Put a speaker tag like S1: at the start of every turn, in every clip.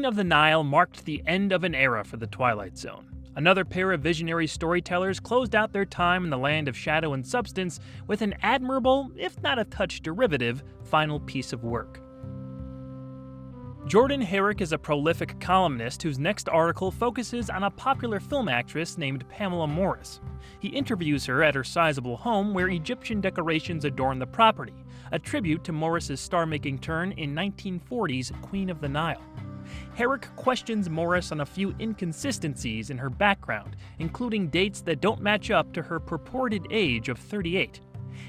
S1: Queen of the Nile marked the end of an era for the Twilight Zone. Another pair of visionary storytellers closed out their time in the land of shadow and substance with an admirable, if not a touch derivative, final piece of work. Jordan Herrick is a prolific columnist whose next article focuses on a popular film actress named Pamela Morris. He interviews her at her sizable home where Egyptian decorations adorn the property, a tribute to Morris's star-making turn in 1940's Queen of the Nile. Herrick questions Morris on a few inconsistencies in her background, including dates that don't match up to her purported age of 38.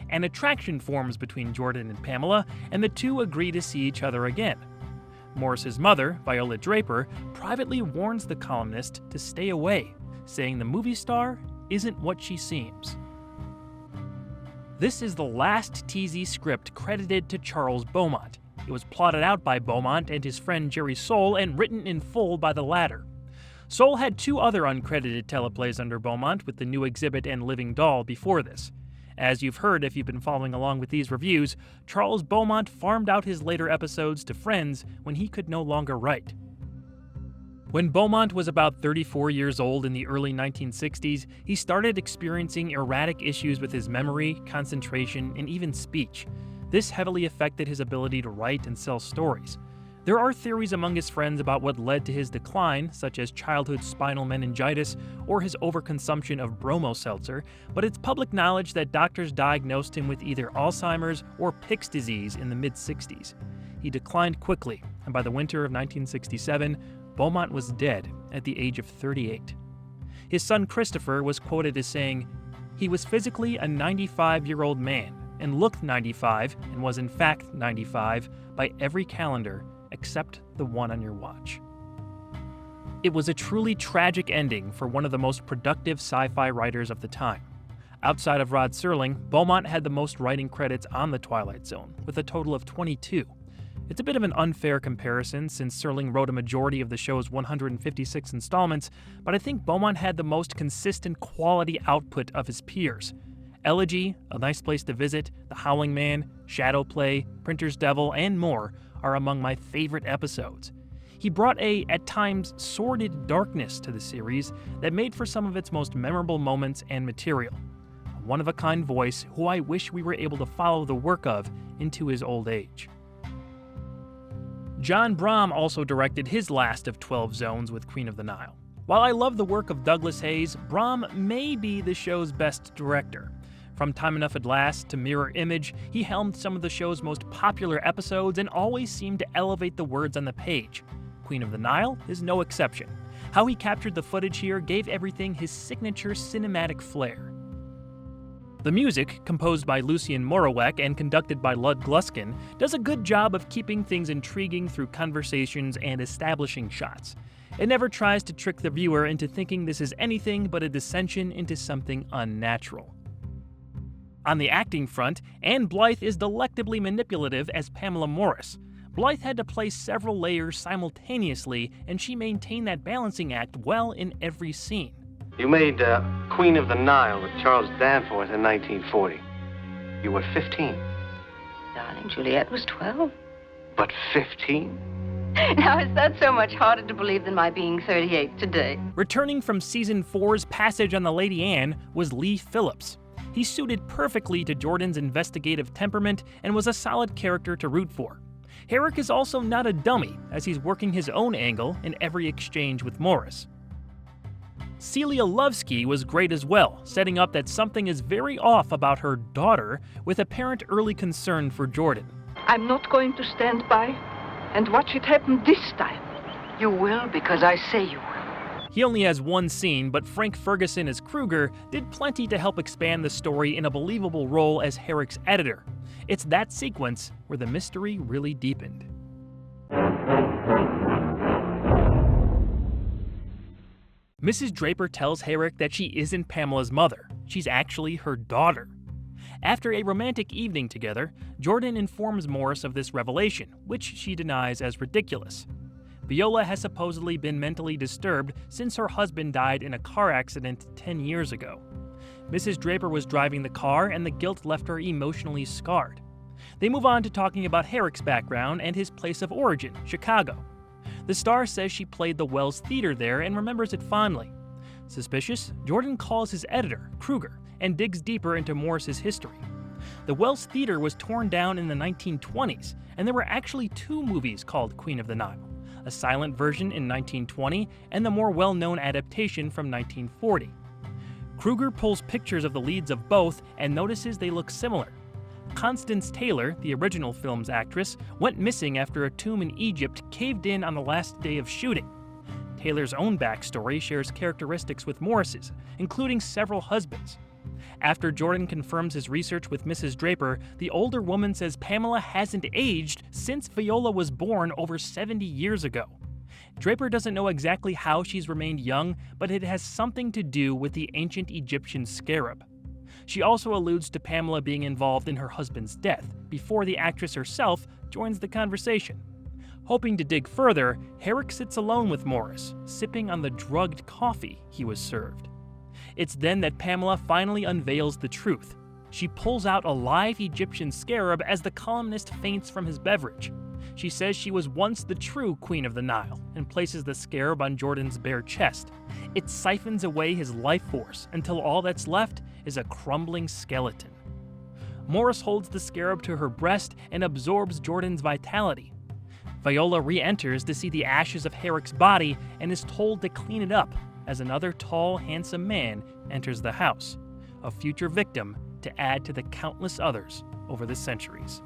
S1: An attraction forms between Jordan and Pamela, and the two agree to see each other again. Morris's mother, Viola Draper, privately warns the columnist to stay away, saying the movie star isn't what she seems. This is the last TZ script credited to Charles Beaumont. It was plotted out by Beaumont and his friend Jerry Soule and written in full by the latter. Soule had two other uncredited teleplays under Beaumont with The New Exhibit and Living Doll before this. As you've heard if you've been following along with these reviews, Charles Beaumont farmed out his later episodes to friends when he could no longer write. When Beaumont was about 34 years old in the early 1960s, he started experiencing erratic issues with his memory, concentration, and even speech. This heavily affected his ability to write and sell stories. There are theories among his friends about what led to his decline, such as childhood spinal meningitis or his overconsumption of bromo seltzer, but it's public knowledge that doctors diagnosed him with either Alzheimer's or Pick's disease in the mid-60s. He declined quickly, and by the winter of 1967, Beaumont was dead at the age of 38. His son Christopher was quoted as saying, "He was physically a 95-year-old man, and looked 95 and was in fact 95 by every calendar except the one on your watch." It was a truly tragic ending for one of the most productive sci-fi writers of the time. Outside of Rod Serling, Beaumont had the most writing credits on The Twilight Zone, with a total of 22. It's a bit of an unfair comparison since Serling wrote a majority of the show's 156 installments, but I think Beaumont had the most consistent quality output of his peers. Elegy, A Nice Place to Visit, The Howling Man, Shadow Play, Printer's Devil, and more are among my favorite episodes. He brought a, at times, sordid darkness to the series that made for some of its most memorable moments and material. A one-of-a-kind voice who I wish we were able to follow the work of into his old age. John Bram also directed his last of 12 zones with Queen of the Nile. While I love the work of Douglas Hayes, Bram may be the show's best director. From Time Enough at Last to Mirror Image, he helmed some of the show's most popular episodes and always seemed to elevate the words on the page. Queen of the Nile is no exception. How he captured the footage here gave everything his signature cinematic flair. The music, composed by Lucien Morawek and conducted by Lud Gluskin, does a good job of keeping things intriguing through conversations and establishing shots. It never tries to trick the viewer into thinking this is anything but a descension into something unnatural. On the acting front, Anne Blythe is delectably manipulative as Pamela Morris. Blythe had to play several layers simultaneously, and she maintained that balancing act well in every scene.
S2: You made Queen of the Nile with Charles Danforth in 1940. You were 15.
S3: Darling, Juliet was 12.
S2: But 15?
S3: Now, is that so much harder to believe than my being 38 today?
S1: Returning from Season 4's Passage on the Lady Anne was Lee Phillips. He suited perfectly to Jordan's investigative temperament and was a solid character to root for. Herrick is also not a dummy, as he's working his own angle in every exchange with Morris. Celia Lovsky was great as well, setting up that something is very off about her daughter, with apparent early concern for Jordan.
S4: I'm not going to stand by and watch it happen this time.
S3: You will, because I say you will.
S1: He only has one scene, but Frank Ferguson as Kruger did plenty to help expand the story in a believable role as Herrick's editor. It's that sequence where the mystery really deepened. Mrs. Draper tells Herrick that she isn't Pamela's mother. She's actually her daughter. After a romantic evening together, Jordan informs Morris of this revelation, which she denies as ridiculous. Viola has supposedly been mentally disturbed since her husband died in a car accident 10 years ago. Mrs. Draper was driving the car, and the guilt left her emotionally scarred. They move on to talking about Herrick's background and his place of origin, Chicago. The star says she played the Wells Theater there and remembers it fondly. Suspicious, Jordan calls his editor, Kruger, and digs deeper into Morris's history. The Wells Theater was torn down in the 1920s, and there were actually 2 movies called Queen of the Nile, a silent version in 1920 and the more well-known adaptation from 1940. Kruger pulls pictures of the leads of both and notices they look similar. Constance Taylor, the original film's actress, went missing after a tomb in Egypt caved in on the last day of shooting. Taylor's own backstory shares characteristics with Morris's, including several husbands. After Jordan confirms his research with Mrs. Draper, the older woman says Pamela hasn't aged since Viola was born over 70 years ago. Draper doesn't know exactly how she's remained young, but it has something to do with the ancient Egyptian scarab. She also alludes to Pamela being involved in her husband's death before the actress herself joins the conversation. Hoping to dig further, Herrick sits alone with Morris, sipping on the drugged coffee he was served. It's then that Pamela finally unveils the truth. She pulls out a live Egyptian scarab as the columnist faints from his beverage. She says she was once the true Queen of the Nile and places the scarab on Jordan's bare chest. It siphons away his life force until all that's left is a crumbling skeleton. Morris holds the scarab to her breast and absorbs Jordan's vitality. Viola re-enters to see the ashes of Herrick's body and is told to clean it up as another tall, handsome man enters the house, a future victim to add to the countless others over the centuries.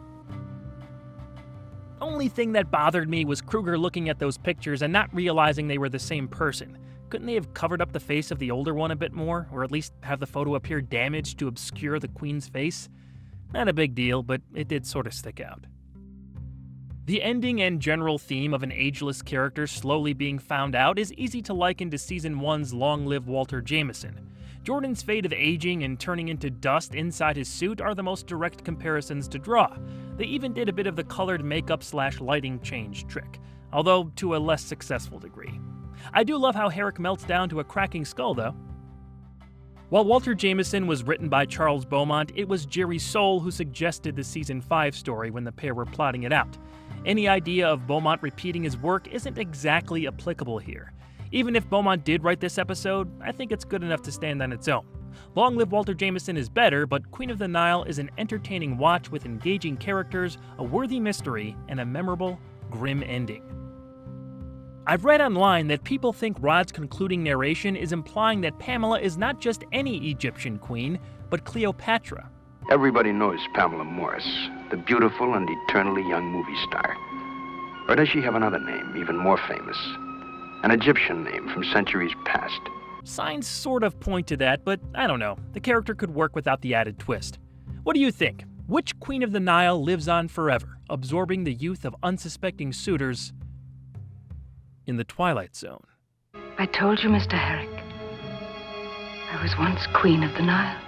S1: Only thing that bothered me was Kruger looking at those pictures and not realizing they were the same person. Couldn't they have covered up the face of the older one a bit more, or at least have the photo appear damaged to obscure the Queen's face? Not a big deal, but it did sort of stick out. The ending and general theme of an ageless character slowly being found out is easy to liken to Season 1's Long Live Walter Jameson. Jordan's fate of aging and turning into dust inside his suit are the most direct comparisons to draw. They even did a bit of the colored makeup/lighting change trick, although to a less successful degree. I do love how Herrick melts down to a cracking skull, though. While Walter Jameson was written by Charles Beaumont, it was Jerry Soule who suggested the Season 5 story when the pair were plotting it out. Any idea of Beaumont repeating his work isn't exactly applicable here. Even if Beaumont did write this episode, I think it's good enough to stand on its own. Long Live Walter Jameson is better, but Queen of the Nile is an entertaining watch with engaging characters, a worthy mystery, and a memorable, grim ending. I've read online that people think Rod's concluding narration is implying that Pamela is not just any Egyptian queen, but Cleopatra.
S5: Everybody knows Pamela Morris, the beautiful and eternally young movie star. Or does she have another name, even more famous? An Egyptian name from centuries past?
S1: Signs sort of point to that, but I don't know. The character could work without the added twist. What do you think? Which Queen of the Nile lives on forever, absorbing the youth of unsuspecting suitors in the Twilight Zone?
S3: I told you, Mr. Herrick. I was once Queen of the Nile.